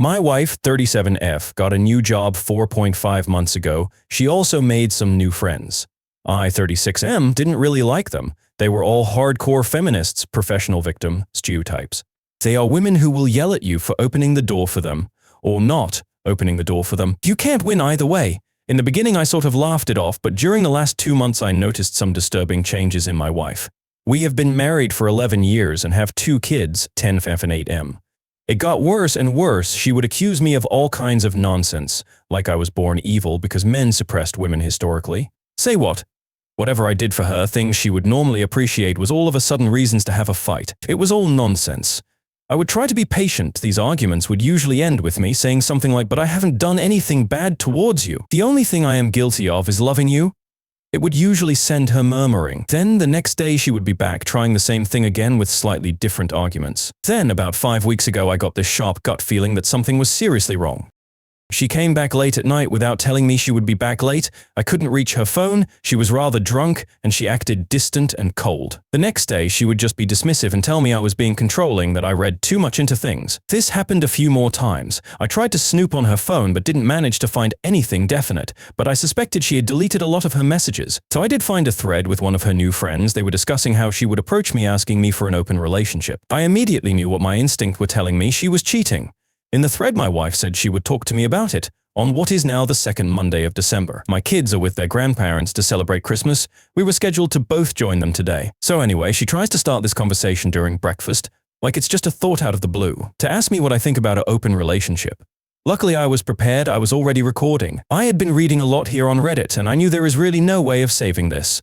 My wife, 37F, got a new job 4.5 months ago. She also made some new friends. I, 36M, didn't really like them. They were all hardcore feminists, professional victim, stereotypes. They are women who will yell at you for opening the door for them, or not opening the door for them. You can't win either way. In the beginning I sort of laughed it off, but during the last 2 months I noticed some disturbing changes in my wife. We have been married for 11 years and have 2 kids, 10F and 8M. It got worse and worse. She would accuse me of all kinds of nonsense, like I was born evil because men suppressed women historically. Say what? Whatever I did for her, things she would normally appreciate, was all of a sudden reasons to have a fight. It was all nonsense. I would try to be patient. These arguments would usually end with me saying something like, "But I haven't done anything bad towards you. The only thing I am guilty of is loving you." It would usually send her murmuring. Then the next day she would be back trying the same thing again with slightly different arguments. Then about 5 weeks ago I got this sharp gut feeling that something was seriously wrong. She came back late at night without telling me she would be back late. I couldn't reach her phone, she was rather drunk, and she acted distant and cold. The next day she would just be dismissive and tell me I was being controlling, that I read too much into things. This happened a few more times. I tried to snoop on her phone but didn't manage to find anything definite, but I suspected she had deleted a lot of her messages. So I did find a thread with one of her new friends. They were discussing how she would approach me asking me for an open relationship. I immediately knew what my instinct were telling me: she was cheating. In the thread my wife said she would talk to me about it on what is now the second Monday of December. My kids are with their grandparents to celebrate Christmas. We were scheduled to both join them today. So anyway, she tries to start this conversation during breakfast, like it's just a thought out of the blue, to ask me what I think about an open relationship. Luckily I was prepared. I was already recording. I had been reading a lot here on Reddit and I knew there is really no way of saving this.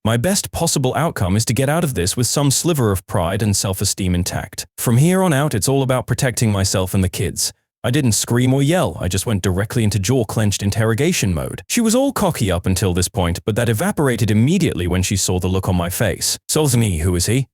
My best possible outcome is to get out of this with some sliver of pride and self-esteem intact. From here on out, it's all about protecting myself and the kids. I didn't scream or yell, I just went directly into jaw-clenched interrogation mode. She was all cocky up until this point, but that evaporated immediately when she saw the look on my face. "So me, who is he?"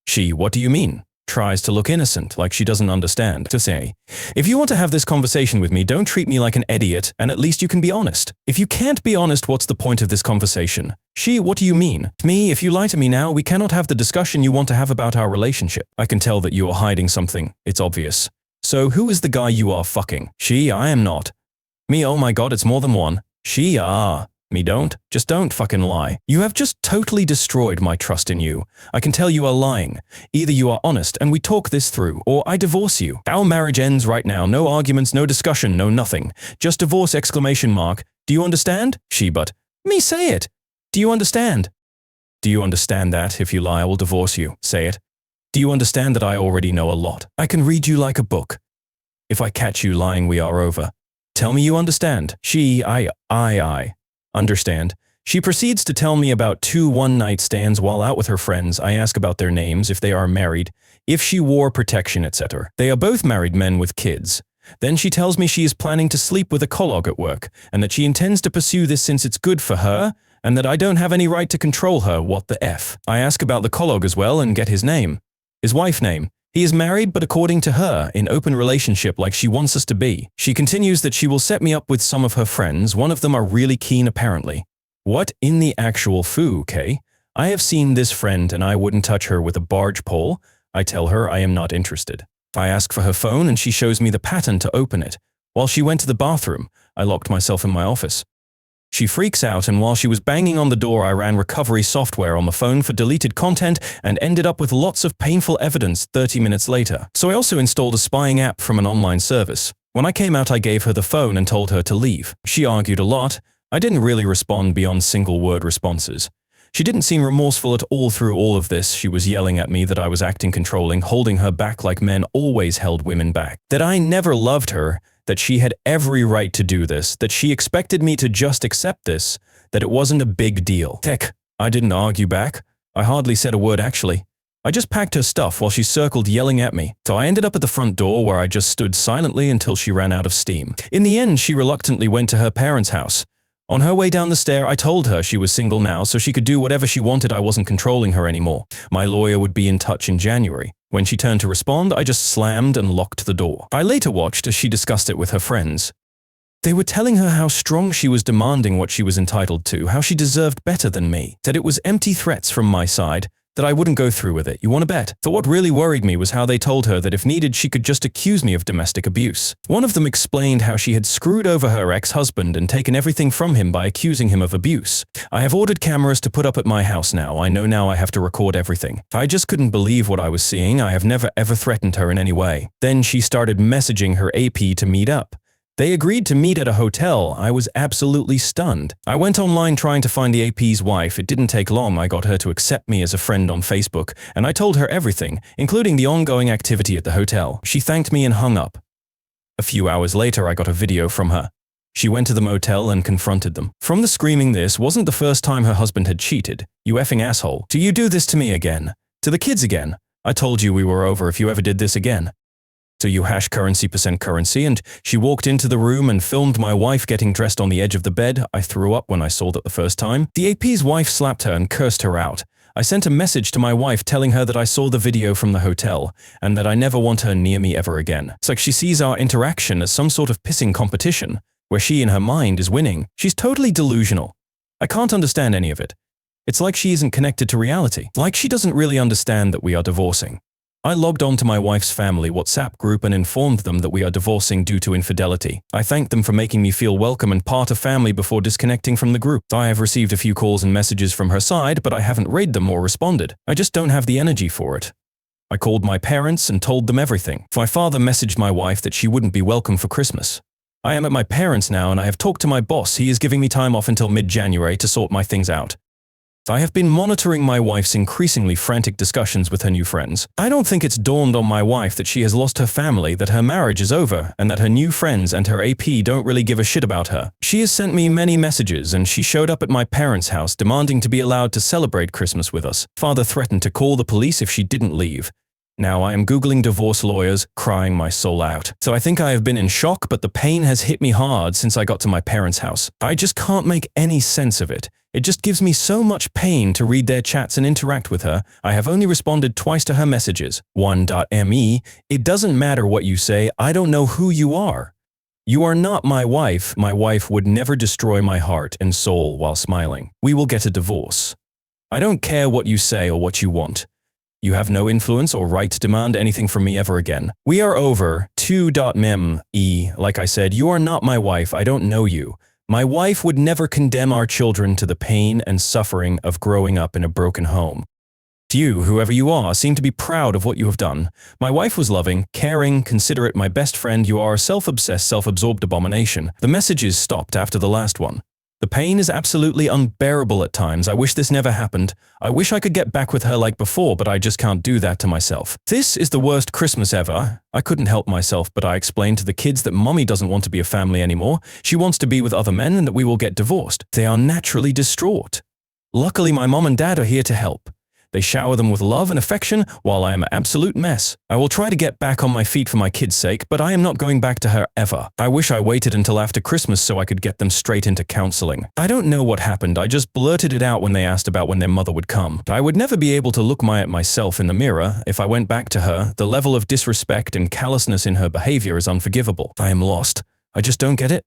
She, "What do you mean?" Tries to look innocent, like she doesn't understand. To say, "If you want to have this conversation with me, don't treat me like an idiot, and at least you can be honest. If you can't be honest, what's the point of this conversation?" She, "What do you mean?" Me, "If you lie to me now, we cannot have the discussion you want to have about our relationship. I can tell that you are hiding something. It's obvious. So who is the guy you are fucking?" She, "I am not." Me, "Oh my god, it's more than one." She, Me, just don't fucking lie. You have just totally destroyed my trust in you. I can tell you are lying. Either you are honest and we talk this through, or I divorce you. Our marriage ends right now. No arguments, no discussion, no nothing. Just divorce, exclamation mark. Do you understand? She, "But." Me, "Say it. Do you understand?" Do you understand that if you lie I will divorce you? Say it. Do you understand that I already know a lot? I can read you like a book. If I catch you lying we are over. Tell me you understand. She, I understand. She proceeds to tell me about 2 one-night stands while out with her friends. I ask about their names, if they are married, if she wore protection, etc. They are both married men with kids. Then she tells me she is planning to sleep with a colleague at work, and that she intends to pursue this since it's good for her, and that I don't have any right to control her. What the F? I ask about the colleague as well and get his name. His wife's name. He is married, but according to her, in open relationship like she wants us to be. She continues that she will set me up with some of her friends. One of them are really keen apparently. What in the actual foo, okay? I have seen this friend and I wouldn't touch her with a barge pole. I tell her I am not interested. I ask for her phone and she shows me the pattern to open it. While she went to the bathroom, I locked myself in my office. She freaks out, and while she was banging on the door I ran recovery software on the phone for deleted content and ended up with lots of painful evidence 30 minutes later. So I also installed a spying app from an online service. When I came out I gave her the phone and told her to leave. She argued a lot. I didn't really respond beyond single-word responses. She didn't seem remorseful at all through all of this. She was yelling at me that I was acting controlling, holding her back like men always held women back. That I never loved her, that she had every right to do this, that she expected me to just accept this, that it wasn't a big deal. Heck, I didn't argue back. I hardly said a word actually. I just packed her stuff while she circled yelling at me. So I ended up at the front door where I just stood silently until she ran out of steam. In the end, she reluctantly went to her parents' house. On her way down the stair, I told her she was single now so she could do whatever she wanted. I wasn't controlling her anymore. My lawyer would be in touch in January. When she turned to respond, I just slammed and locked the door. I later watched as she discussed it with her friends. They were telling her how strong she was demanding what she was entitled to, how she deserved better than me, that it was empty threats from my side, that I wouldn't go through with it. You want to bet? But what really worried me was how they told her that if needed, she could just accuse me of domestic abuse. One of them explained how she had screwed over her ex-husband and taken everything from him by accusing him of abuse. I have ordered cameras to put up at my house now. I know now I have to record everything. I just couldn't believe what I was seeing. I have never ever threatened her in any way. Then she started messaging her AP to meet up. They agreed to meet at a hotel. I was absolutely stunned. I went online trying to find the AP's wife. It didn't take long. I got her to accept me as a friend on Facebook, and I told her everything, including the ongoing activity at the hotel. She thanked me and hung up. A few hours later, I got a video from her. She went to the motel and confronted them. From the screaming, this wasn't the first time her husband had cheated. You effing asshole. Do you do this to me again? To the kids again? I told you we were over if you ever did this again. So you hash currency % currency, and she walked into the room and filmed my wife getting dressed on the edge of the bed. I threw up when I saw that the first time. The AP's wife slapped her and cursed her out. I sent a message to my wife telling her that I saw the video from the hotel and that I never want her near me ever again. It's like she sees our interaction as some sort of pissing competition, where she in her mind is winning. She's totally delusional. I can't understand any of it. It's like she isn't connected to reality. Like she doesn't really understand that we are divorcing. I logged on to my wife's family WhatsApp group and informed them that we are divorcing due to infidelity. I thanked them for making me feel welcome and part of family before disconnecting from the group. I have received a few calls and messages from her side, but I haven't read them or responded. I just don't have the energy for it. I called my parents and told them everything. My father messaged my wife that she wouldn't be welcome for Christmas. I am at my parents' now and I have talked to my boss. He is giving me time off until mid-January to sort my things out. I have been monitoring my wife's increasingly frantic discussions with her new friends. I don't think it's dawned on my wife that she has lost her family, that her marriage is over, and that her new friends and her AP don't really give a shit about her. She has sent me many messages, and she showed up at my parents' house demanding to be allowed to celebrate Christmas with us. Father threatened to call the police if she didn't leave. Now I am Googling divorce lawyers, crying my soul out. So I think I have been in shock, but the pain has hit me hard since I got to my parents' house. I just can't make any sense of it. It just gives me so much pain to read their chats and interact with her. I have only responded twice to her messages. 1.me, it doesn't matter what you say, I don't know who you are. You are not my wife. My wife would never destroy my heart and soul while smiling. We will get a divorce. I don't care what you say or what you want. You have no influence or right to demand anything from me ever again. We are over. 2.me, like I said, you are not my wife. I don't know you. My wife would never condemn our children to the pain and suffering of growing up in a broken home. You, whoever you are, seem to be proud of what you have done. My wife was loving, caring, considerate, my best friend. You are a self-obsessed, self-absorbed abomination. The messages stopped after the last one. The pain is absolutely unbearable at times. I wish this never happened. I wish I could get back with her like before, but I just can't do that to myself. This is the worst Christmas ever. I couldn't help myself, but I explained to the kids that mommy doesn't want to be a family anymore. She wants to be with other men and that we will get divorced. They are naturally distraught. Luckily, my mom and dad are here to help. They shower them with love and affection while I am an absolute mess. I will try to get back on my feet for my kids' sake, but I am not going back to her ever. I wish I waited until after Christmas so I could get them straight into counseling. I don't know what happened. I just blurted it out when they asked about when their mother would come. I would never be able to look at myself in the mirror if I went back to her. The level of disrespect and callousness in her behavior is unforgivable. I am lost. I just don't get it.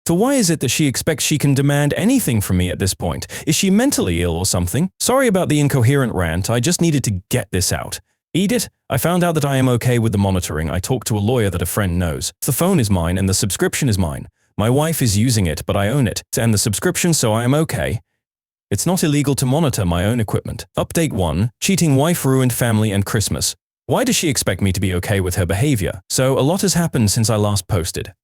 So why is it that she expects she can demand anything from me at this point? Is she mentally ill or something? Sorry about the incoherent rant, I just needed to get this out. Edith, I found out that I am okay with the monitoring. I talked to a lawyer that a friend knows. The phone is mine and the subscription is mine. My wife is using it, but I own it and the subscription, so I am okay. It's not illegal to monitor my own equipment. Update 1. Cheating wife ruined family and Christmas. Why does she expect me to be okay with her behavior? So a lot has happened since I last posted.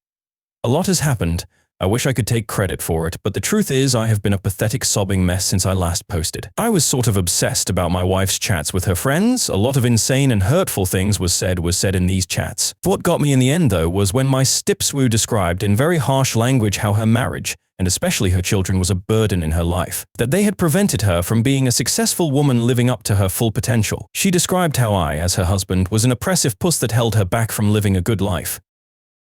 A lot has happened. I wish I could take credit for it, but the truth is I have been a pathetic sobbing mess since I last posted. I was sort of obsessed about my wife's chats with her friends. A lot of insane and hurtful things was said in these chats. What got me in the end, though, was when my stepswoo described in very harsh language how her marriage, and especially her children, was a burden in her life, that they had prevented her from being a successful woman living up to her full potential. She described how I, as her husband, was an oppressive puss that held her back from living a good life.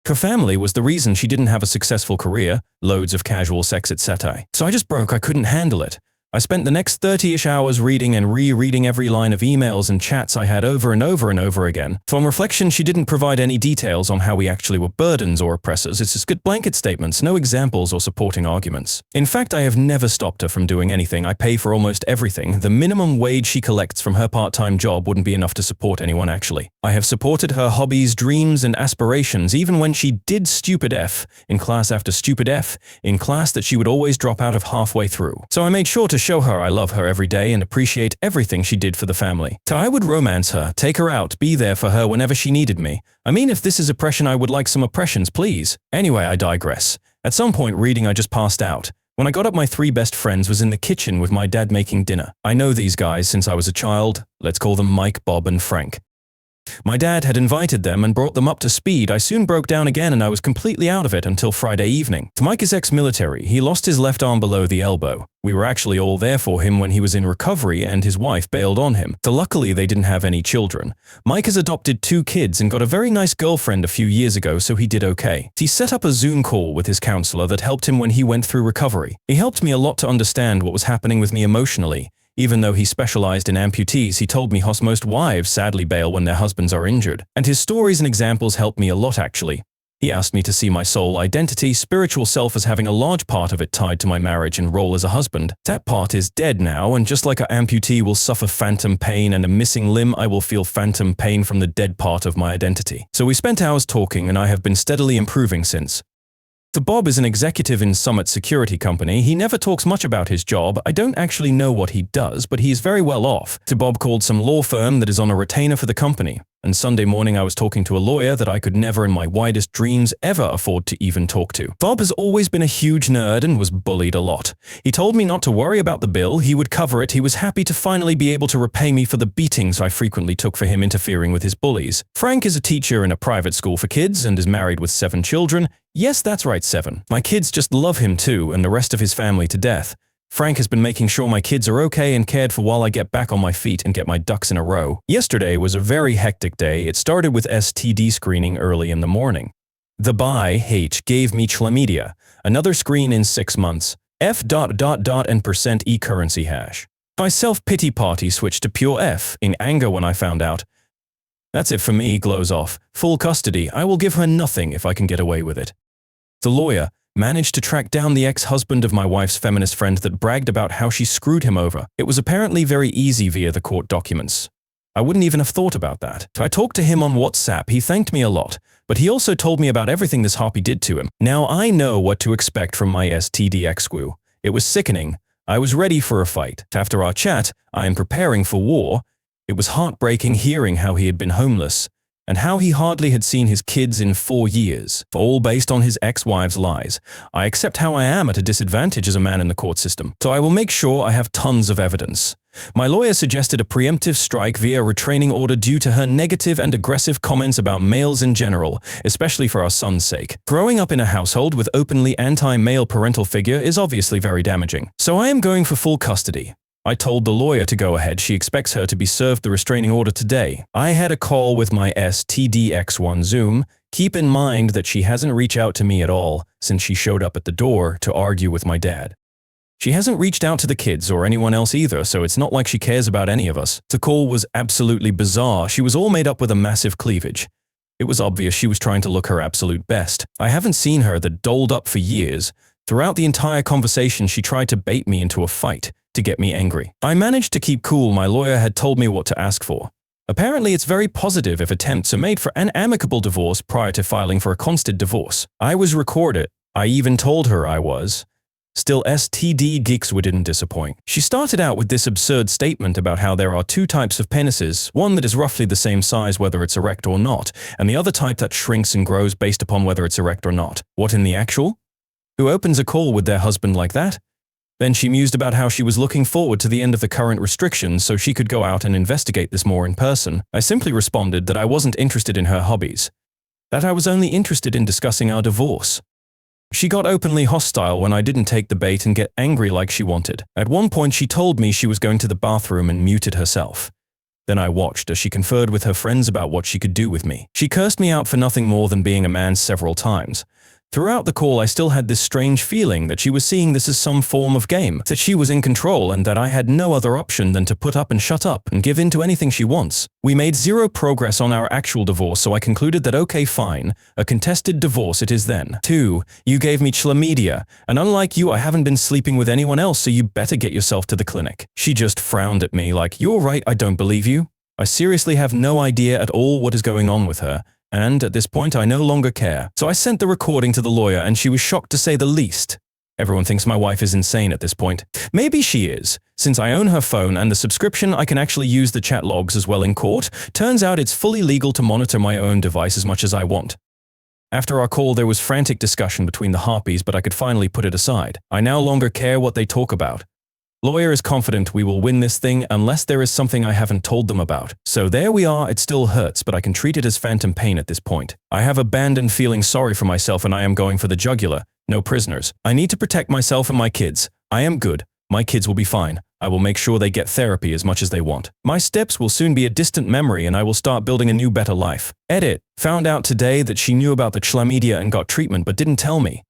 Her family was the reason she didn't have a successful career, loads of casual sex, etc. So I just broke. I couldn't handle it. I spent the next 30-ish hours reading and rereading every line of emails and chats I had over and over and over again. On reflection, she didn't provide any details on how we actually were burdens or oppressors. It's just good blanket statements, no examples or supporting arguments. In fact, I have never stopped her from doing anything. I pay for almost everything. The minimum wage she collects from her part-time job wouldn't be enough to support anyone actually. I have supported her hobbies, dreams, and aspirations, even when she did stupid F in class after stupid F in class that she would always drop out of halfway through. So I made sure to show her I love her every day and appreciate everything she did for the family. So I would romance her, take her out, be there for her whenever she needed me. I mean, if this is oppression, I would like some oppressions, please. Anyway, I digress. At some point reading, I just passed out. When I got up, my 3 best friends was in the kitchen with my dad making dinner. I know these guys since I was a child. Let's call them Mike, Bob, and Frank. My dad had invited them and brought them up to speed. I soon broke down again and I was completely out of it until Friday evening. Mike is ex-military. He lost his left arm below the elbow. We were actually all there for him when he was in recovery and his wife bailed on him. So luckily they didn't have any children. Mike has adopted 2 kids and got a very nice girlfriend a few years ago, so he did okay. He set up a Zoom call with his counselor that helped him when he went through recovery. He helped me a lot to understand what was happening with me emotionally. Even though he specialized in amputees, he told me how most wives sadly bail when their husbands are injured. And his stories and examples helped me a lot actually. He asked me to see my soul identity, spiritual self, as having a large part of it tied to my marriage and role as a husband. That part is dead now, and just like an amputee will suffer phantom pain and a missing limb, I will feel phantom pain from the dead part of my identity. So we spent hours talking and I have been steadily improving since. So Bob is an executive in Summit Security Company. He never talks much about his job. I don't actually know what he does, but he is very well off. So Bob called some law firm that is on a retainer for the company. And Sunday morning I was talking to a lawyer that I could never in my widest dreams ever afford to even talk to. Bob has always been a huge nerd and was bullied a lot. He told me not to worry about the bill, he would cover it. He was happy to finally be able to repay me for the beatings I frequently took for him interfering with his bullies. Frank is a teacher in a private school for kids and is married with 7 children. Yes, that's right, 7. My kids just love him too, and the rest of his family to death. Frank has been making sure my kids are okay and cared for while I get back on my feet and get my ducks in a row. Yesterday was a very hectic day. It started with STD screening early in the morning. The BI-H gave me chlamydia, another screen in 6 months, F and %e currency hash. My self-pity party switched to pure F in anger when I found out. That's it for me, glows off. Full custody. I will give her nothing if I can get away with it. The lawyer managed to track down the ex-husband of my wife's feminist friend that bragged about how she screwed him over. It was apparently very easy via the court documents. I wouldn't even have thought about that. I talked to him on WhatsApp. He thanked me a lot, but he also told me about everything this harpy did to him. Now I know what to expect from my STD ex-squew. It was sickening. I was ready for a fight. After our chat, I am preparing for war. It was heartbreaking hearing how he had been homeless, and how he hardly had seen his kids in 4 years, all based on his ex-wife's lies. I accept how I am at a disadvantage as a man in the court system, so I will make sure I have tons of evidence. My lawyer suggested a preemptive strike via restraining order due to her negative and aggressive comments about males in general, especially for our son's sake. Growing up in a household with openly anti-male parental figure is obviously very damaging. So I am going for full custody. I told the lawyer to go ahead. She expects her to be served the restraining order today. I had a call with my STDX1 Zoom. Keep in mind that she hasn't reached out to me at all since she showed up at the door to argue with my dad. She hasn't reached out to the kids or anyone else either, so it's not like she cares about any of us. The call was absolutely bizarre. She was all made up with a massive cleavage. It was obvious she was trying to look her absolute best. I haven't seen her that dolled up for years. Throughout the entire conversation, she tried to bait me into a fight to get me angry. I managed to keep cool. My lawyer had told me what to ask for. Apparently, it's very positive if attempts are made for an amicable divorce prior to filing for a constant divorce. I was recorded. I even told her I was. Still, STD geeks didn't disappoint. She started out with this absurd statement about how there are 2 types of penises, one that is roughly the same size whether it's erect or not, and the other type that shrinks and grows based upon whether it's erect or not. What in the actual? Who opens a call with their husband like that? Then she mused about how she was looking forward to the end of the current restrictions so she could go out and investigate this more in person. I simply responded that I wasn't interested in her hobbies, that I was only interested in discussing our divorce. She got openly hostile when I didn't take the bait and get angry like she wanted. At one point she told me she was going to the bathroom and muted herself. Then I watched as she conferred with her friends about what she could do with me. She cursed me out for nothing more than being a man several times. Throughout the call, I still had this strange feeling that she was seeing this as some form of game, that she was in control and that I had no other option than to put up and shut up and give in to anything she wants. We made zero progress on our actual divorce, so I concluded that okay, fine, a contested divorce it is then. 2. You gave me chlamydia, and unlike you, I haven't been sleeping with anyone else, so you better get yourself to the clinic. She just frowned at me like, you're right, I don't believe you. I seriously have no idea at all what is going on with her. And at this point, I no longer care. So I sent the recording to the lawyer, and she was shocked to say the least. Everyone thinks my wife is insane at this point. Maybe she is. Since I own her phone and the subscription, I can actually use the chat logs as well in court. Turns out it's fully legal to monitor my own device as much as I want. After our call, there was frantic discussion between the harpies, but I could finally put it aside. I no longer care what they talk about. Lawyer is confident we will win this thing unless there is something I haven't told them about. So there we are, it still hurts, but I can treat it as phantom pain at this point. I have abandoned feeling sorry for myself and I am going for the jugular. No prisoners. I need to protect myself and my kids. I am good. My kids will be fine. I will make sure they get therapy as much as they want. My steps will soon be a distant memory and I will start building a new better life. Edit. Found out today that she knew about the chlamydia and got treatment but didn't tell me.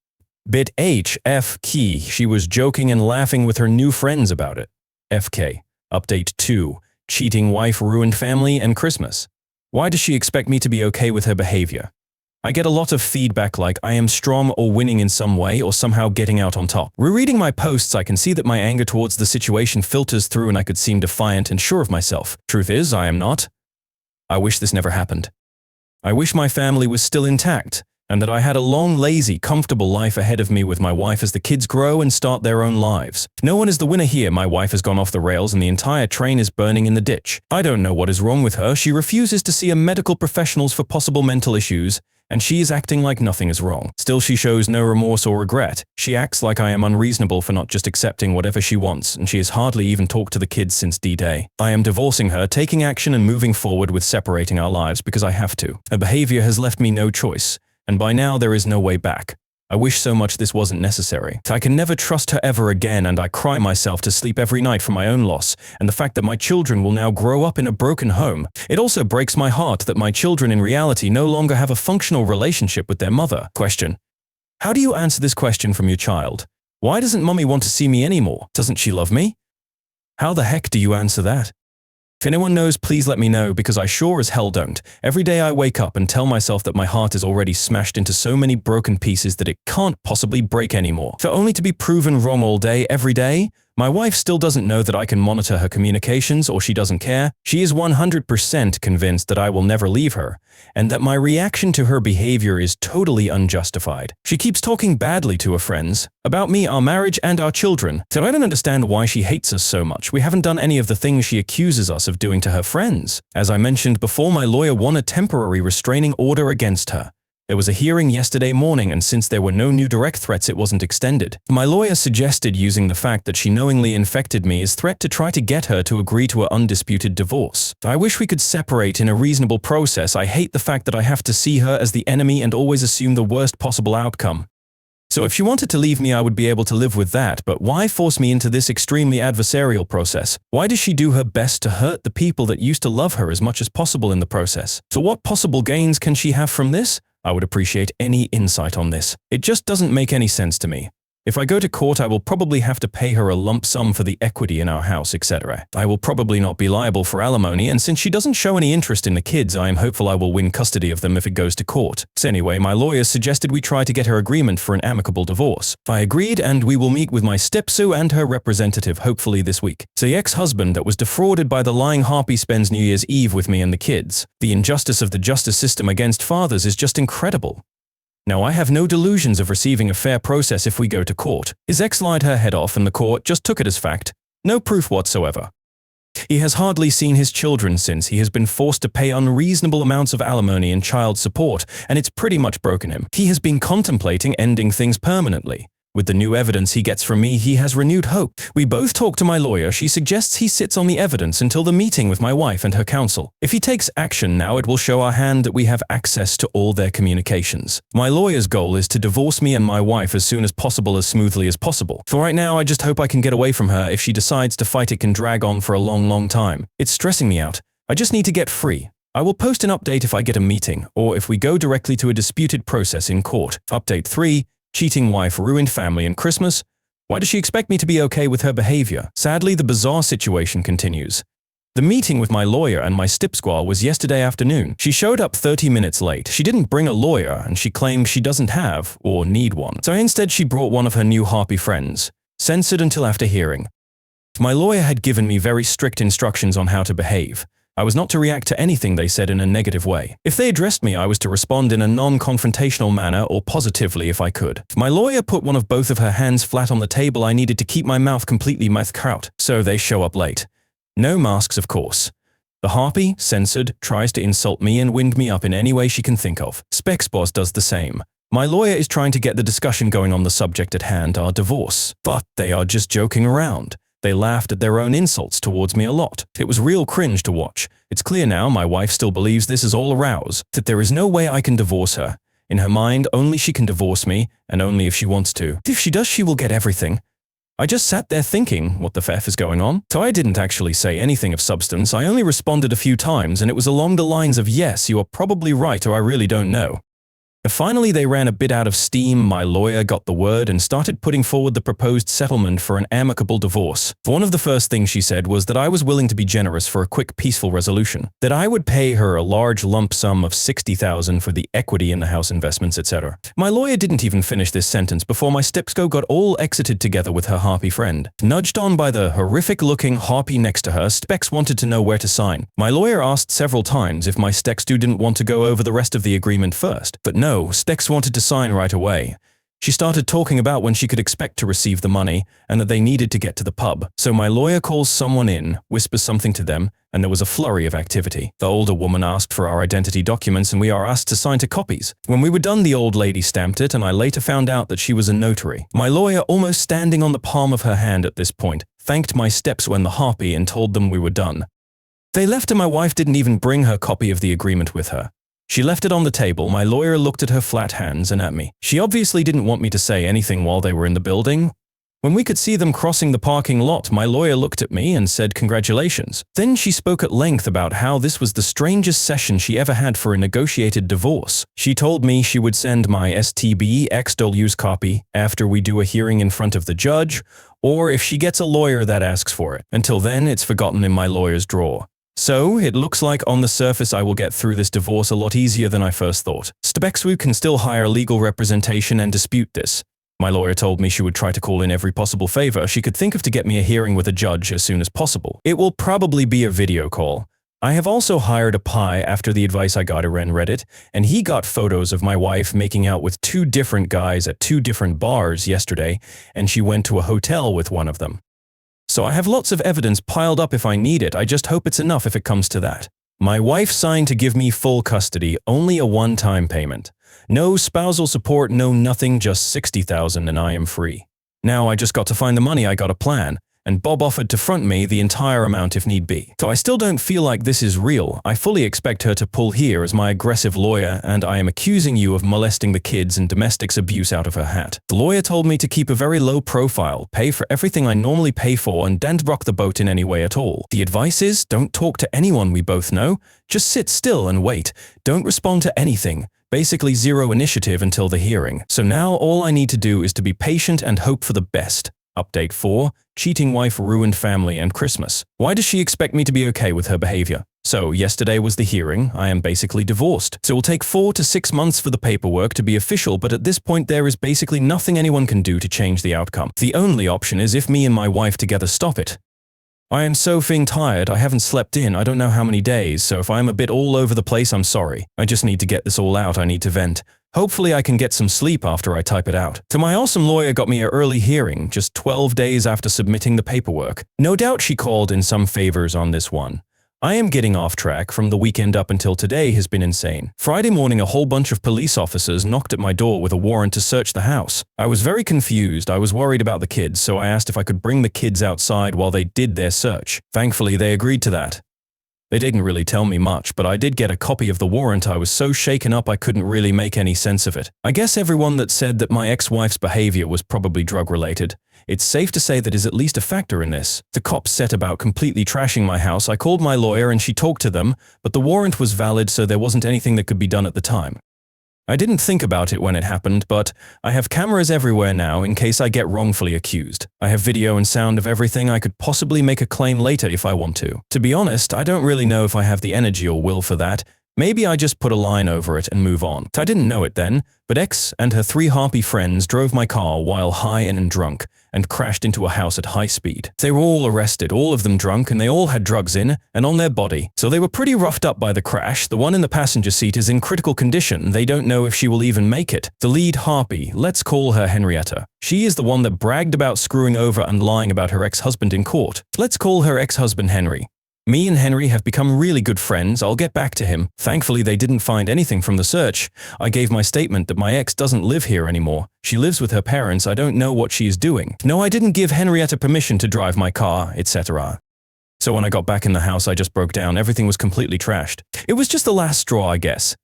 Bit H, F key, she was joking and laughing with her new friends about it. FK. Update 2. Cheating wife ruined family and Christmas. Why does she expect me to be okay with her behavior? I get a lot of feedback like I am strong or winning in some way or somehow getting out on top. Rereading my posts, I can see that my anger towards the situation filters through and I could seem defiant and sure of myself. Truth is, I am not. I wish this never happened. I wish my family was still intact, and that I had a long, lazy, comfortable life ahead of me with my wife as the kids grow and start their own lives. No one is the winner here. My wife has gone off the rails and the entire train is burning in the ditch. I don't know what is wrong with her. She refuses to see a medical professionals for possible mental issues, and she is acting like nothing is wrong. Still, she shows no remorse or regret. She acts like I am unreasonable for not just accepting whatever she wants, and she has hardly even talked to the kids since D-Day. I am divorcing her, taking action and moving forward with separating our lives because I have to. Her behavior has left me no choice. And by now there is no way back. I wish so much this wasn't necessary. I can never trust her ever again and I cry myself to sleep every night for my own loss and the fact that my children will now grow up in a broken home. It also breaks my heart that my children in reality no longer have a functional relationship with their mother. Question. How do you answer this question from your child? Why doesn't mommy want to see me anymore? Doesn't she love me? How the heck do you answer that? If anyone knows, please let me know because I sure as hell don't. Every day I wake up and tell myself that my heart is already smashed into so many broken pieces that it can't possibly break anymore. For only to be proven wrong all day, every day. My wife still doesn't know that I can monitor her communications or she doesn't care. She is 100% convinced that I will never leave her and that my reaction to her behavior is totally unjustified. She keeps talking badly to her friends about me, our marriage, and our children. So I don't understand why she hates us so much. We haven't done any of the things she accuses us of doing to her friends. As I mentioned before, my lawyer won a temporary restraining order against her. There was a hearing yesterday morning, and since there were no new direct threats, it wasn't extended. My lawyer suggested using the fact that she knowingly infected me as threat to try to get her to agree to an undisputed divorce. I wish we could separate in a reasonable process. I hate the fact that I have to see her as the enemy and always assume the worst possible outcome. So if she wanted to leave me, I would be able to live with that, but why force me into this extremely adversarial process? Why does she do her best to hurt the people that used to love her as much as possible in the process? So what possible gains can she have from this? I would appreciate any insight on this. It just doesn't make any sense to me. If I go to court, I will probably have to pay her a lump sum for the equity in our house, etc. I will probably not be liable for alimony, and since she doesn't show any interest in the kids, I am hopeful I will win custody of them if it goes to court. So anyway, my lawyer suggested we try to get her agreement for an amicable divorce. I agreed, and we will meet with my stepsue and her representative hopefully this week. So the ex-husband that was defrauded by the lying harpy spends New Year's Eve with me and the kids. The injustice of the justice system against fathers is just incredible. Now, I have no delusions of receiving a fair process if we go to court. His ex lied her head off and the court just took it as fact. No proof whatsoever. He has hardly seen his children since he has been forced to pay unreasonable amounts of alimony and child support, and it's pretty much broken him. He has been contemplating ending things permanently. With the new evidence he gets from me, he has renewed hope. We both talk to my lawyer. She suggests he sits on the evidence until the meeting with my wife and her counsel. If he takes action now, it will show our hand that we have access to all their communications. My lawyer's goal is to divorce me and my wife as soon as possible, as smoothly as possible. For right now, I just hope I can get away from her. If she decides to fight, it can drag on for a long, long time. It's stressing me out. I just need to get free. I will post an update if I get a meeting, or if we go directly to a disputed process in court. Update 3. Cheating wife ruined family and Christmas. Why does she expect me to be okay with her behavior? Sadly, the bizarre situation continues. The meeting with my lawyer and my stip squaw was yesterday afternoon. She showed up 30 minutes late. She didn't bring a lawyer, and she claimed she doesn't have or need one. So instead she brought one of her new harpy friends. Censored until after hearing. My lawyer had given me very strict instructions on how to behave. I was not to react to anything they said in a negative way. If they addressed me, I was to respond in a non-confrontational manner or positively if I could. If my lawyer put one of both of her hands flat on the table, I needed to keep my mouth completely mouth-kraut. So they show up late. No masks, of course. The harpy, censored, tries to insult me and wind me up in any way she can think of. Specs boss does the same. My lawyer is trying to get the discussion going on the subject at hand, our divorce. But they are just joking around. They laughed at their own insults towards me a lot. It was real cringe to watch. It's clear now my wife still believes this is all a rouse, that there is no way I can divorce her. In her mind, only she can divorce me, and only if she wants to. If she does, she will get everything. I just sat there thinking, what the f is going on? So I didn't actually say anything of substance. I only responded a few times, and it was along the lines of, yes, you are probably right, or I really don't know. Finally, they ran a bit out of steam. My lawyer got the word and started putting forward the proposed settlement for an amicable divorce. One of the first things she said was that I was willing to be generous for a quick, peaceful resolution, that I would pay her a large lump sum of $60,000 for the equity in the house investments, etc. My lawyer didn't even finish this sentence before my stepsco got all exited together with her harpy friend. Nudged on by the horrific-looking harpy next to her, Specs wanted to know where to sign. My lawyer asked several times if my stepsco didn't want to go over the rest of the agreement first, but no, Stex wanted to sign right away. She started talking about when she could expect to receive the money and that they needed to get to the pub. So my lawyer calls someone in, whispers something to them, and there was a flurry of activity. The older woman asked for our identity documents and we are asked to sign to copies. When we were done, the old lady stamped it and I later found out that she was a notary. My lawyer, almost standing on the palm of her hand at this point, thanked my steps when the harpy and told them we were done. They left and my wife didn't even bring her copy of the agreement with her. She left it on the table. My lawyer looked at her flat hands and at me. She obviously didn't want me to say anything while they were in the building. When we could see them crossing the parking lot, my lawyer looked at me and said congratulations. Then she spoke at length about how this was the strangest session she ever had for a negotiated divorce. She told me she would send my STBXW's copy after we do a hearing in front of the judge, or if she gets a lawyer that asks for it. Until then, it's forgotten in my lawyer's drawer. So, it looks like on the surface I will get through this divorce a lot easier than I first thought. Stebexwu can still hire legal representation and dispute this. My lawyer told me she would try to call in every possible favor she could think of to get me a hearing with a judge as soon as possible. It will probably be a video call. I have also hired a pie after the advice I got on Reddit, and he got photos of my wife making out with 2 different guys at 2 different bars yesterday, and she went to a hotel with one of them. So I have lots of evidence piled up if I need it. I just hope it's enough if it comes to that. My wife signed to give me full custody, only a one-time payment. No spousal support, no nothing, just $60,000 and I am free. Now I just got to find the money. I got a plan. And Bob offered to front me the entire amount if need be. So I still don't feel like this is real. I fully expect her to pull here as my aggressive lawyer, and I am accusing you of molesting the kids and domestic abuse out of her hat. The lawyer told me to keep a very low profile, pay for everything I normally pay for, and don't rock the boat in any way at all. The advice is, don't talk to anyone we both know. Just sit still and wait. Don't respond to anything. Basically zero initiative until the hearing. So now all I need to do is to be patient and hope for the best. Update 4. Cheating wife ruined family and Christmas. Why does she expect me to be okay with her behavior? So, yesterday was the hearing. I am basically divorced. So it will take 4 to 6 months for the paperwork to be official, but at this point there is basically nothing anyone can do to change the outcome. The only option is if me and my wife together stop it. I am so tired. I haven't slept in I don't know how many days, so if I'm a bit all over the place, I'm sorry. I just need to get this all out. I need to vent. Hopefully I can get some sleep after I type it out. So my awesome lawyer got me an early hearing, just 12 days after submitting the paperwork. No doubt she called in some favors on this one. I am getting off track. From the weekend up until today has been insane. Friday morning, a whole bunch of police officers knocked at my door with a warrant to search the house. I was very confused. I was worried about the kids, so I asked if I could bring the kids outside while they did their search. Thankfully, they agreed to that. They didn't really tell me much, but I did get a copy of the warrant. I was so shaken up I couldn't really make any sense of it. I guess everyone that said that my ex-wife's behavior was probably drug-related, it's safe to say that is at least a factor in this. The cops set about completely trashing my house. I called my lawyer and she talked to them, but the warrant was valid, so there wasn't anything that could be done at the time. I didn't think about it when it happened, but I have cameras everywhere now in case I get wrongfully accused. I have video and sound of everything. I could possibly make a claim later if I want to. To be honest, I don't really know if I have the energy or will for that. Maybe I just put a line over it and move on. I didn't know it then, but X and her 3 harpy friends drove my car while high and drunk and crashed into a house at high speed. They were all arrested, all of them drunk, and they all had drugs in and on their body. So they were pretty roughed up by the crash. The one in the passenger seat is in critical condition. They don't know if she will even make it. The lead harpy, let's call her Henrietta. She is the one that bragged about screwing over and lying about her ex-husband in court. Let's call her ex-husband Henry. Me and Henry have become really good friends. I'll get back to him. Thankfully, they didn't find anything from the search. I gave my statement that my ex doesn't live here anymore. She lives with her parents. I don't know what she is doing. No, I didn't give Henrietta permission to drive my car, etc. So when I got back in the house, I just broke down. Everything was completely trashed. It was just the last straw, I guess.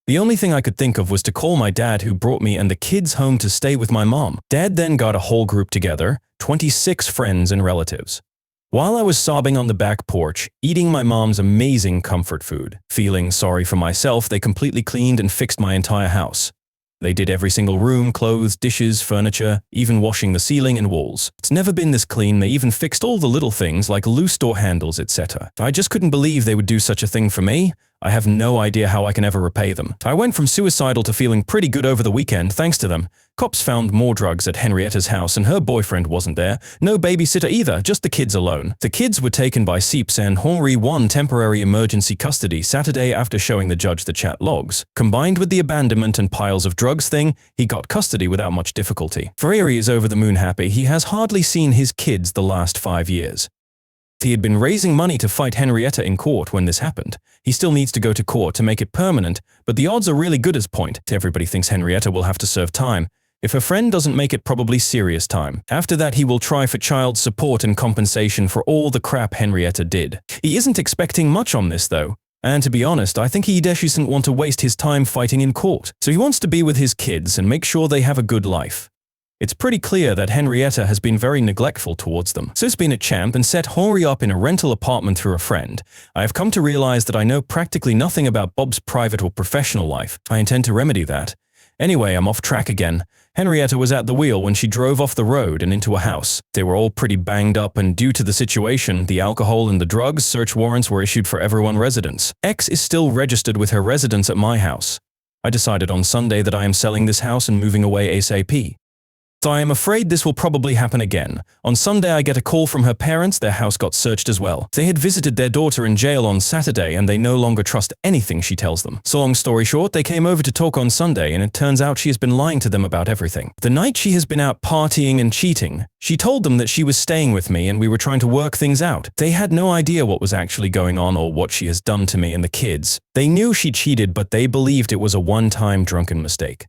The only thing I could think of was to call my dad, who brought me and the kids home to stay with my mom. Dad then got a whole group together, 26 friends and relatives. While I was sobbing on the back porch, eating my mom's amazing comfort food, feeling sorry for myself, they completely cleaned and fixed my entire house. They did every single room, clothes, dishes, furniture, even washing the ceiling and walls. It's never been this clean. They even fixed all the little things like loose door handles, etc. I just couldn't believe they would do such a thing for me. I have no idea how I can ever repay them. I went from suicidal to feeling pretty good over the weekend thanks to them. Cops found more drugs at Henrietta's house and her boyfriend wasn't there. No babysitter either, just the kids alone. The kids were taken by Seeps and Henri won temporary emergency custody Saturday after showing the judge the chat logs. Combined with the abandonment and piles of drugs thing, he got custody without much difficulty. Ferrari is over the moon happy. He has hardly seen his kids the last 5 years. He had been raising money to fight Henrietta in court when this happened. He still needs to go to court to make it permanent, but the odds are really good as point. Everybody thinks Henrietta will have to serve time. If her friend doesn't make it, probably serious time. After that, he will try for child support and compensation for all the crap Henrietta did. He isn't expecting much on this though. And to be honest, I think he doesn't want to waste his time fighting in court. So he wants to be with his kids and make sure they have a good life. It's pretty clear that Henrietta has been very neglectful towards them. So he's been a champ and set Henri up in a rental apartment through a friend. I have come to realize that I know practically nothing about Bob's private or professional life. I intend to remedy that. Anyway, I'm off track again. Henrietta was at the wheel when she drove off the road and into a house. They were all pretty banged up, and due to the situation, the alcohol and the drugs, search warrants were issued for everyone's residence. X is still registered with her residence at my house. I decided on Sunday that I am selling this house and moving away ASAP. So I am afraid this will probably happen again. On Sunday, I get a call from her parents. Their house got searched as well. They had visited their daughter in jail on Saturday and they no longer trust anything she tells them. So long story short, they came over to talk on Sunday and it turns out she has been lying to them about everything. The night she has been out partying and cheating, she told them that she was staying with me and we were trying to work things out. They had no idea what was actually going on or what she has done to me and the kids. They knew she cheated, but they believed it was a one-time drunken mistake.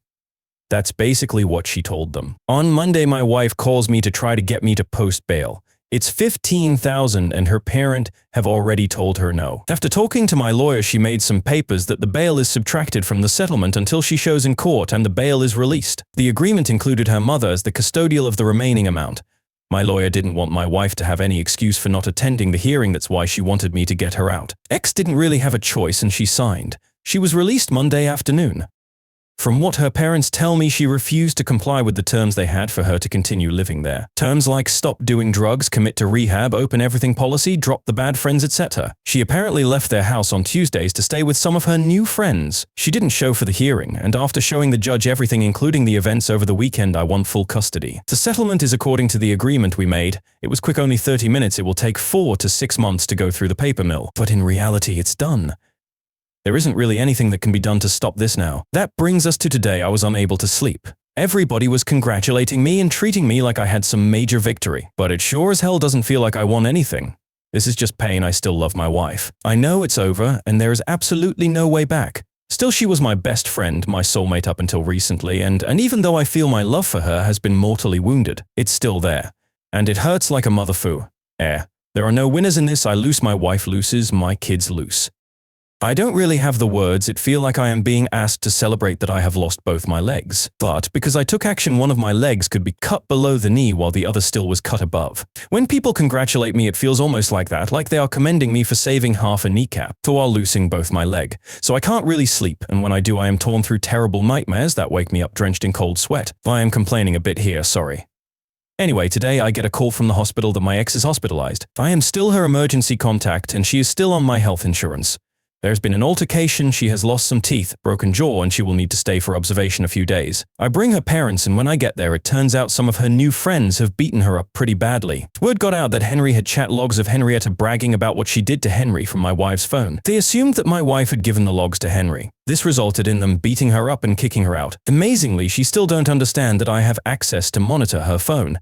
That's basically what she told them. On Monday, my wife calls me to try to get me to post bail. It's $15,000 and her parent have already told her no. After talking to my lawyer, she made some papers that the bail is subtracted from the settlement until she shows in court and the bail is released. The agreement included her mother as the custodial of the remaining amount. My lawyer didn't want my wife to have any excuse for not attending the hearing. That's why she wanted me to get her out. X didn't really have a choice and she signed. She was released Monday afternoon. From what her parents tell me, she refused to comply with the terms they had for her to continue living there. Terms like stop doing drugs, commit to rehab, open everything policy, drop the bad friends, etc. She apparently left their house on Tuesdays to stay with some of her new friends. She didn't show for the hearing, and after showing the judge everything including the events over the weekend, I won full custody. The settlement is according to the agreement we made. It was quick, only 30 minutes. It will take 4 to 6 months to go through the paper mill. But in reality, it's done. There isn't really anything that can be done to stop this now. That brings us to today. I was unable to sleep. Everybody was congratulating me and treating me like I had some major victory. But it sure as hell doesn't feel like I won anything. This is just pain. I still love my wife. I know it's over and there is absolutely no way back. Still, she was my best friend, my soulmate up until recently, and even though I feel my love for her has been mortally wounded, it's still there. And it hurts like a mother foo. There are no winners in this. I loose, my wife looses, my kids loose. I don't really have the words. It feel like I am being asked to celebrate that I have lost both my legs. But because I took action, one of my legs could be cut below the knee while the other still was cut above. When people congratulate me, it feels almost like that, like they are commending me for saving half a kneecap, while losing both my leg. So I can't really sleep, and when I do, I am torn through terrible nightmares that wake me up drenched in cold sweat. I am complaining a bit here, sorry. Anyway, today I get a call from the hospital that my ex is hospitalized. I am still her emergency contact, and she is still on my health insurance. There's been an altercation, she has lost some teeth, broken jaw, and she will need to stay for observation a few days. I bring her parents, and when I get there, it turns out some of her new friends have beaten her up pretty badly. Word got out that Henry had chat logs of Henrietta bragging about what she did to Henry from my wife's phone. They assumed that my wife had given the logs to Henry. This resulted in them beating her up and kicking her out. Amazingly, she still don't understand that I have access to monitor her phone.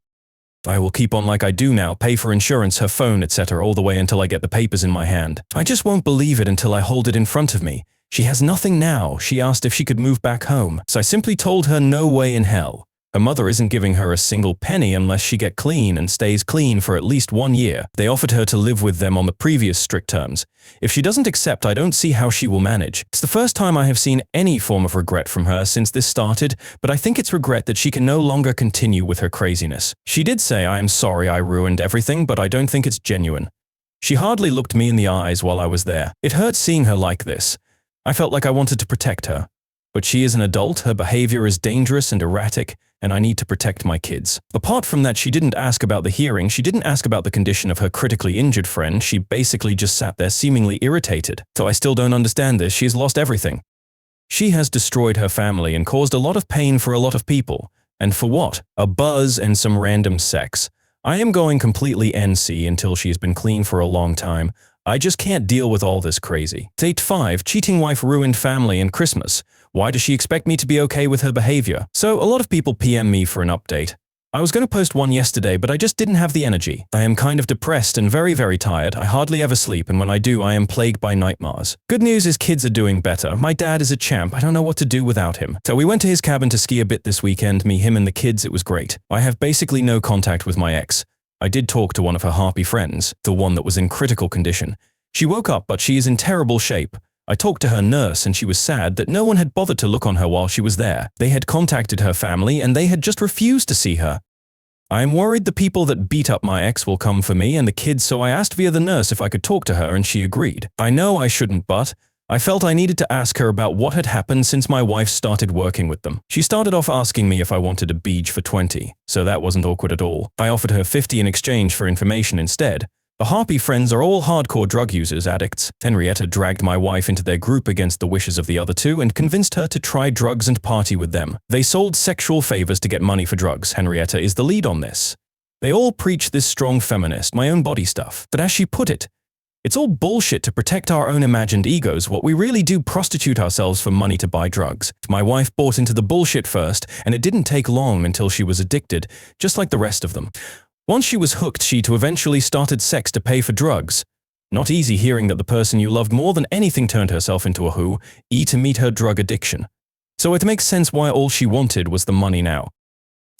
I will keep on like I do now, pay for insurance, her phone, etc. all the way until I get the papers in my hand. I just won't believe it until I hold it in front of me. She has nothing now. She asked if she could move back home, so I simply told her no way in hell. Her mother isn't giving her a single penny unless she get clean and stays clean for at least 1 year. They offered her to live with them on the previous strict terms. If she doesn't accept, I don't see how she will manage. It's the first time I have seen any form of regret from her since this started, but I think it's regret that she can no longer continue with her craziness. She did say, "I am sorry I ruined everything," but I don't think it's genuine. She hardly looked me in the eyes while I was there. It hurt seeing her like this. I felt like I wanted to protect her. But she is an adult, her behavior is dangerous and erratic, and I need to protect my kids. Apart from that, she didn't ask about the hearing, she didn't ask about the condition of her critically injured friend, she basically just sat there seemingly irritated. So I still don't understand this, she has lost everything. She has destroyed her family and caused a lot of pain for a lot of people. And for what? A buzz and some random sex. I am going completely NC until she's been clean for a long time. I just can't deal with all this crazy. Date 5, cheating wife ruined family and Christmas. Why does she expect me to be okay with her behavior? So a lot of people PM me for an update. I was going to post one yesterday, but I just didn't have the energy. I am kind of depressed and very, very tired. I hardly ever sleep, and when I do, I am plagued by nightmares. Good news is kids are doing better. My dad is a champ. I don't know what to do without him. So we went to his cabin to ski a bit this weekend, me, him, and the kids. It was great. I have basically no contact with my ex. I did talk to one of her harpy friends, the one that was in critical condition. She woke up, but she is in terrible shape. I talked to her nurse and she was sad that no one had bothered to look on her while she was there. They had contacted her family and they had just refused to see her. I am worried the people that beat up my ex will come for me and the kids, so I asked via the nurse if I could talk to her and she agreed. I know I shouldn't, but I felt I needed to ask her about what had happened since my wife started working with them. She started off asking me if I wanted a beach for 20, so that wasn't awkward at all. I offered her 50 in exchange for information instead. The harpy friends are all hardcore drug users, addicts. Henrietta dragged my wife into their group against the wishes of the other two and convinced her to try drugs and party with them. They sold sexual favors to get money for drugs. Henrietta is the lead on this. They all preach this strong feminist, my own body stuff. But as she put it, it's all bullshit to protect our own imagined egos. What we really do prostitute ourselves for money to buy drugs. My wife bought into the bullshit first, and it didn't take long until she was addicted, just like the rest of them. Once she was hooked, she too eventually started sex to pay for drugs. Not easy hearing that the person you loved more than anything turned herself into a to meet her drug addiction. So it makes sense why all she wanted was the money now.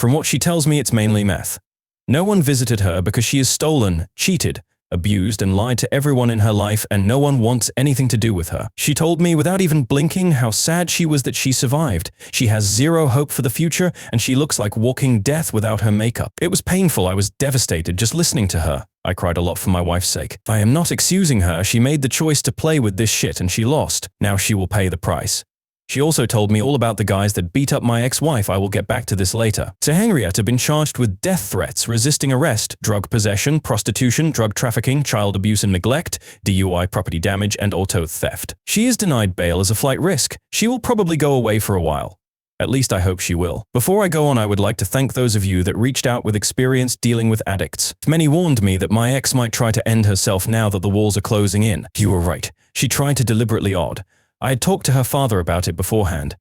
From what she tells me, it's mainly meth. No one visited her because she is stolen, cheated, abused and lied to everyone in her life, and no one wants anything to do with her. She told me without even blinking how sad she was that she survived. She has zero hope for the future and she looks like walking death without her makeup. It was painful. I was devastated just listening to her. I cried a lot for my wife's sake. I am not excusing her. She made the choice to play with this shit and she lost. Now she will pay the price. She also told me all about the guys that beat up my ex-wife. I will get back to this later. So Henrietta been charged with death threats, resisting arrest, drug possession, prostitution, drug trafficking, child abuse and neglect, DUI, property damage, and auto theft. She is denied bail as a flight risk. She will probably go away for a while. At least I hope she will. Before I go on, I would like to thank those of you that reached out with experience dealing with addicts. Many warned me that my ex might try to end herself now that the walls are closing in. You were right. She tried to deliberately odd. I had talked to her father about it beforehand,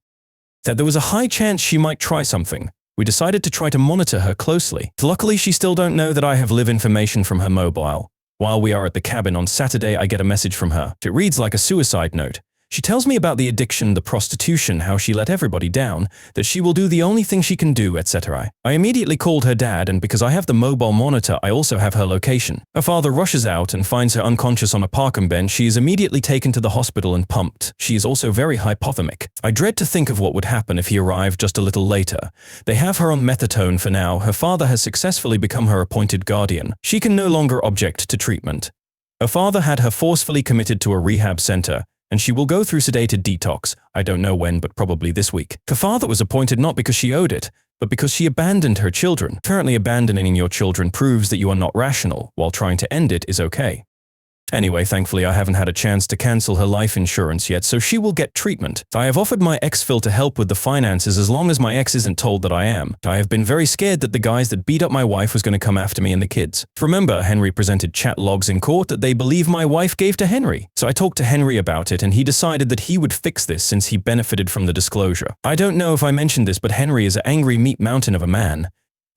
that there was a high chance she might try something. We decided to try to monitor her closely. Luckily, she still don't know that I have live information from her mobile. While we are at the cabin on Saturday, I get a message from her. It reads like a suicide note. She tells me about the addiction, the prostitution, how she let everybody down, that she will do the only thing she can do, etc. I immediately called her dad, and because I have the mobile monitor, I also have her location. Her father rushes out and finds her unconscious on a parking bench. She is immediately taken to the hospital and pumped. She is also very hypothermic. I dread to think of what would happen if he arrived just a little later. They have her on methadone for now. Her father has successfully become her appointed guardian. She can no longer object to treatment. Her father had her forcefully committed to a rehab center, and she will go through sedated detox. I don't know when, but probably this week. Her father was appointed not because she owed it, but because she abandoned her children. Apparently, abandoning your children proves that you are not rational, while trying to end it is okay. Anyway, thankfully I haven't had a chance to cancel her life insurance yet, so she will get treatment. I have offered my ex Phil to help with the finances as long as my ex isn't told that I am. I have been very scared that the guys that beat up my wife was going to come after me and the kids. Remember, Henry presented chat logs in court that they believe my wife gave to Henry. So I talked to Henry about it, and he decided that he would fix this since he benefited from the disclosure. I don't know if I mentioned this, but Henry is an angry meat mountain of a man.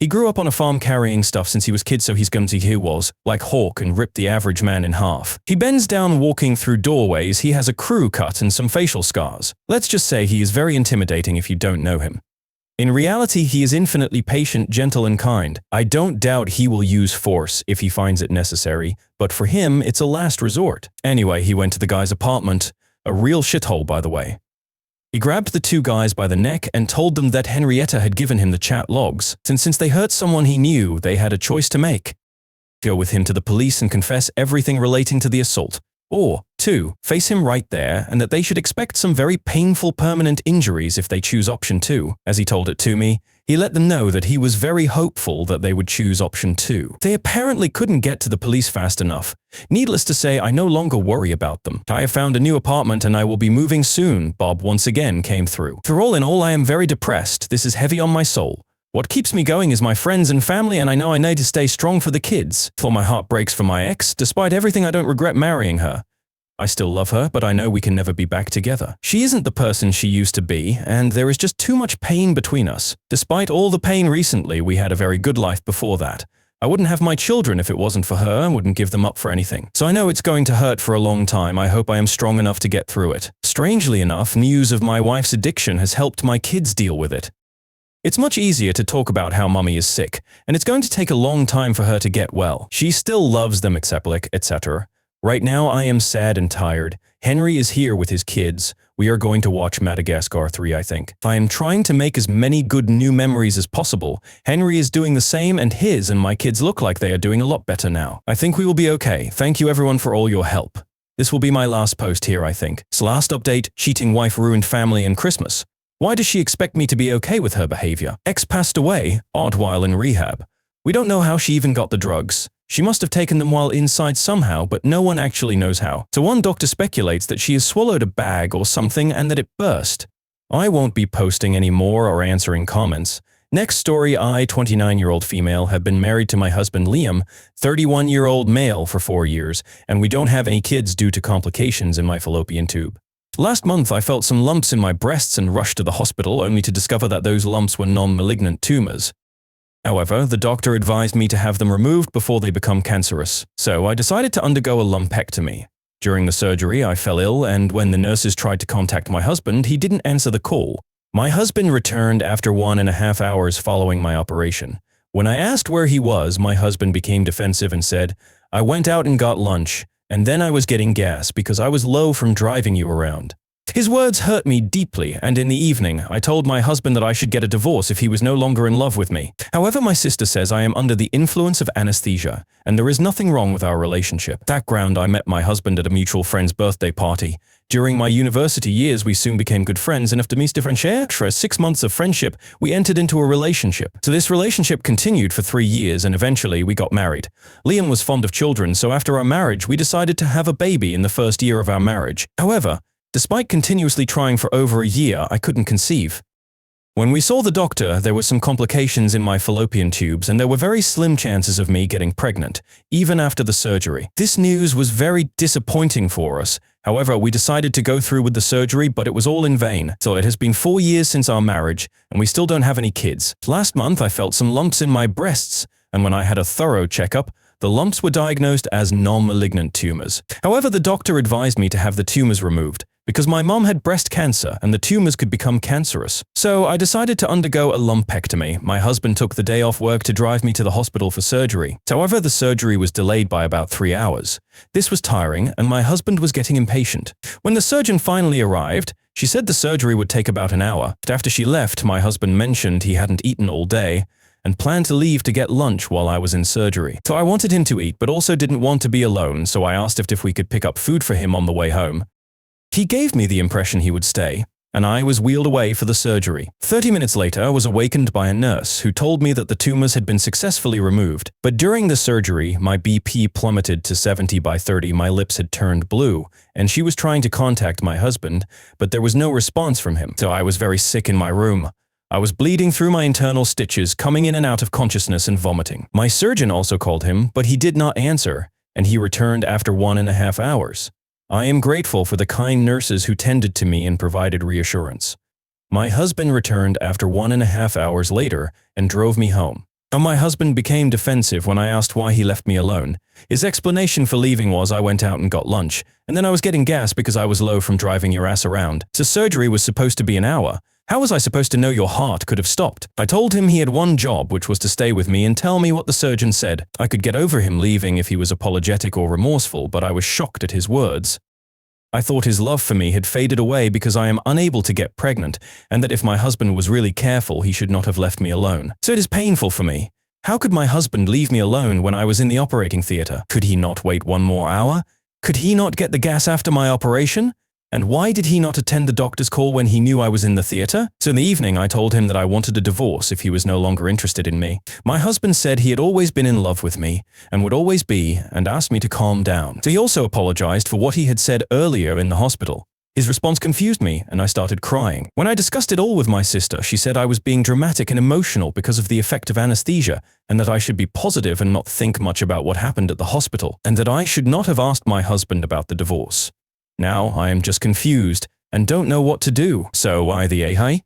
He grew up on a farm carrying stuff since he was kid, so he's going to he was like Hawk and ripped the average man in half. He bends down walking through doorways. He has a crew cut and some facial scars. Let's just say he is very intimidating if you don't know him. In reality, he is infinitely patient, gentle, and kind. I don't doubt he will use force if he finds it necessary, but for him, it's a last resort. Anyway, he went to the guy's apartment. A real shithole, by the way. He grabbed the two guys by the neck and told them that Henrietta had given him the chat logs, since they hurt someone he knew, they had a choice to make. Go with him to the police and confess everything relating to the assault. Or, 2, face him right there, and that they should expect some very painful permanent injuries if they choose option 2. As he told it to me, he let them know that he was very hopeful that they would choose option 2. They apparently couldn't get to the police fast enough. Needless to say, I no longer worry about them. I have found a new apartment and I will be moving soon. Bob once again came through. For all in all, I am very depressed. This is heavy on my soul. What keeps me going is my friends and family, and I know I need to stay strong for the kids. For my heart breaks for my ex. Despite everything, I don't regret marrying her. I still love her, but I know we can never be back together. She isn't the person she used to be, and there is just too much pain between us. Despite all the pain recently, we had a very good life before that. I wouldn't have my children if it wasn't for her and wouldn't give them up for anything. So I know it's going to hurt for a long time. I hope I am strong enough to get through it. Strangely enough, news of my wife's addiction has helped my kids deal with it. It's much easier to talk about how mommy is sick, and it's going to take a long time for her to get well. She still loves them, etc. Right now, I am sad and tired. Henry is here with his kids. We are going to watch Madagascar 3, I think. I am trying to make as many good new memories as possible. Henry is doing the same, and his and my kids look like they are doing a lot better now. I think we will be okay. Thank you everyone for all your help. This will be my last post here, I think. So last update, cheating wife ruined family and Christmas. Why does she expect me to be okay with her behavior? Ex passed away, odd while in rehab. We don't know how she even got the drugs. She must have taken them while inside somehow, but no one actually knows how. So one doctor speculates that she has swallowed a bag or something and that it burst. I won't be posting any more or answering comments. Next story, I, 29-year-old female, have been married to my husband Liam, 31-year-old male, for 4 years, and we don't have any kids due to complications in my fallopian tube. Last month, I felt some lumps in my breasts and rushed to the hospital only to discover that those lumps were non-malignant tumors. However, the doctor advised me to have them removed before they become cancerous, so I decided to undergo a lumpectomy. During the surgery, I fell ill, and when the nurses tried to contact my husband, he didn't answer the call. My husband returned after 1.5 hours following my operation. When I asked where he was, my husband became defensive and said, "I went out and got lunch, and then I was getting gas because I was low from driving you around." His words hurt me deeply, and in the evening, I told my husband that I should get a divorce if he was no longer in love with me. However, my sister says I am under the influence of anesthesia, and there is nothing wrong with our relationship. Background: I met my husband at a mutual friend's birthday party. During my university years, we soon became good friends, and after 6 months of friendship, we entered into a relationship. So this relationship continued for 3 years, and eventually we got married. Liam was fond of children, so after our marriage, we decided to have a baby in the first year of our marriage. However, despite continuously trying for over a year, I couldn't conceive. When we saw the doctor, there were some complications in my fallopian tubes, and there were very slim chances of me getting pregnant, even after the surgery. This news was very disappointing for us. However, we decided to go through with the surgery, but it was all in vain. So it has been 4 years since our marriage, and we still don't have any kids. Last month, I felt some lumps in my breasts, and when I had a thorough checkup, the lumps were diagnosed as non-malignant tumors. However, the doctor advised me to have the tumors removed, because my mom had breast cancer and the tumors could become cancerous. So I decided to undergo a lumpectomy. My husband took the day off work to drive me to the hospital for surgery. However, the surgery was delayed by about 3 hours. This was tiring, and my husband was getting impatient. When the surgeon finally arrived, she said the surgery would take about an hour. But after she left, my husband mentioned he hadn't eaten all day and planned to leave to get lunch while I was in surgery. So I wanted him to eat, but also didn't want to be alone, so I asked if we could pick up food for him on the way home. He gave me the impression he would stay, and I was wheeled away for the surgery. 30 minutes later, I was awakened by a nurse who told me that the tumors had been successfully removed. But during the surgery, my BP plummeted to 70/30, my lips had turned blue, and she was trying to contact my husband, but there was no response from him. So I was very sick in my room. I was bleeding through my internal stitches, coming in and out of consciousness and vomiting. My surgeon also called him, but he did not answer, and he returned after 1.5 hours. I am grateful for the kind nurses who tended to me and provided reassurance. My husband returned after 1.5 hours later and drove me home. Now, my husband became defensive when I asked why he left me alone. His explanation for leaving was I went out and got lunch, and then I was getting gas because I was low from driving your ass around. So surgery was supposed to be an hour. How was I supposed to know your heart could have stopped? I told him he had one job, which was to stay with me and tell me what the surgeon said. I could get over him leaving if he was apologetic or remorseful, but I was shocked at his words. I thought his love for me had faded away because I am unable to get pregnant, and that if my husband was really careful, he should not have left me alone. So it is painful for me. How could my husband leave me alone when I was in the operating theater? Could he not wait 1 more hour? Could he not get the gas after my operation? And why did he not attend the doctor's call when he knew I was in the theater? So in the evening, I told him that I wanted a divorce if he was no longer interested in me. My husband said he had always been in love with me and would always be, and asked me to calm down. So he also apologized for what he had said earlier in the hospital. His response confused me, and I started crying. When I discussed it all with my sister, she said I was being dramatic and emotional because of the effect of anesthesia, and that I should be positive and not think much about what happened at the hospital, and that I should not have asked my husband about the divorce. Now I am just confused and don't know what to do. So why the ahai?